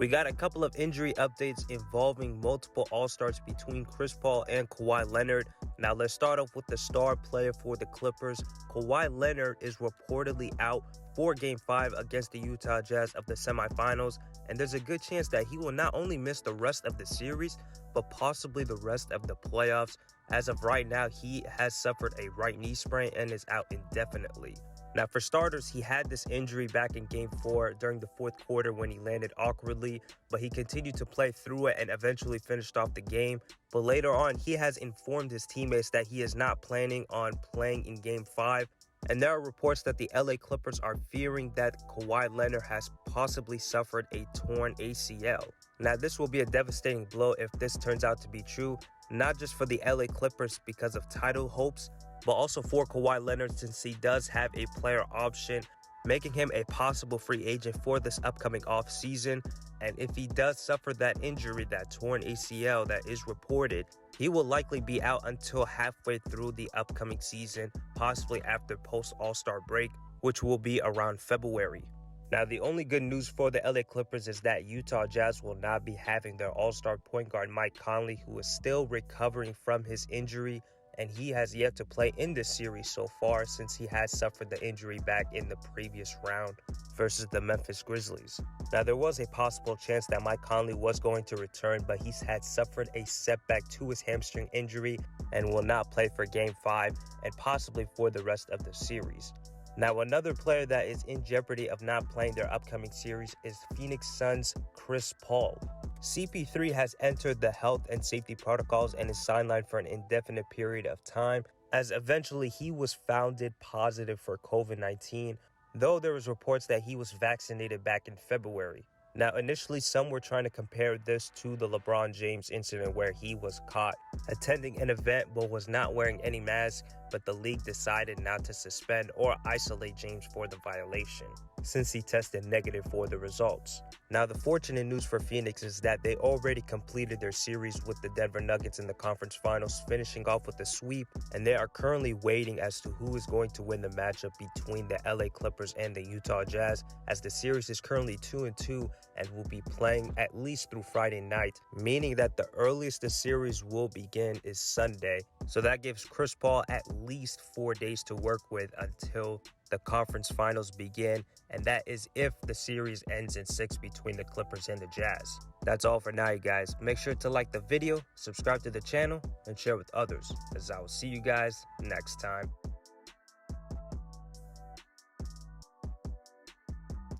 We got a couple of injury updates involving multiple All-Stars between Chris Paul and Kawhi Leonard. Now let's start off with the star player for the Clippers. Kawhi Leonard is reportedly out for Game 5 against the Utah Jazz of the semifinals, and there's a good chance that he will not only miss the rest of the series, but possibly the rest of the playoffs. As of right now, he has suffered a right knee sprain and is out indefinitely. Now, for starters, he had this injury back in Game 4 during the fourth quarter when he landed awkwardly, but he continued to play through it and eventually finished off the game. But later on, he has informed his teammates that he is not planning on playing in Game 5. And there are reports that the LA Clippers are fearing that Kawhi Leonard has possibly suffered a torn ACL. Now, this will be a devastating blow if this turns out to be true, not just for the LA Clippers because of title hopes, but also for Kawhi Leonard since he does have a player option, making him a possible free agent for this upcoming offseason. And if he does suffer that injury, that torn ACL that is reported, he will likely be out until halfway through the upcoming season, possibly after post-All-Star break, which will be around February. Now, the only good news for the LA Clippers is that Utah Jazz will not be having their All-Star point guard Mike Conley, who is still recovering from his injury, and he has yet to play in this series so far since he has suffered the injury back in the previous round versus the Memphis Grizzlies. Now, there was a possible chance that Mike Conley was going to return, but he's had suffered a setback to his hamstring injury and will not play for Game 5 and possibly for the rest of the series. Now, another player that is in jeopardy of not playing their upcoming series is Phoenix Suns' Chris Paul. CP3 has entered the health and safety protocols and is sidelined for an indefinite period of time, as eventually he was found positive for COVID-19, though there was reports that he was vaccinated back in February. Now, initially, some were trying to compare this to the LeBron James incident where he was caught attending an event but was not wearing any mask, but the league decided not to suspend or isolate James for the violation, since he tested negative for the results. Now, the fortunate news for Phoenix is that they already completed their series with the Denver Nuggets in the conference finals, finishing off with a sweep, and they are currently waiting as to who is going to win the matchup between the LA Clippers and the Utah Jazz, as the series is currently 2-2 and will be playing at least through Friday night, meaning that the earliest the series will begin is Sunday. So that gives Chris Paul at least 4 days to work with until the conference finals begin, and that is if the series ends in 6 between the Clippers and the Jazz. That's all for now, you guys. Make sure to like the video, subscribe to the channel, and share with others, as I will see you guys next time.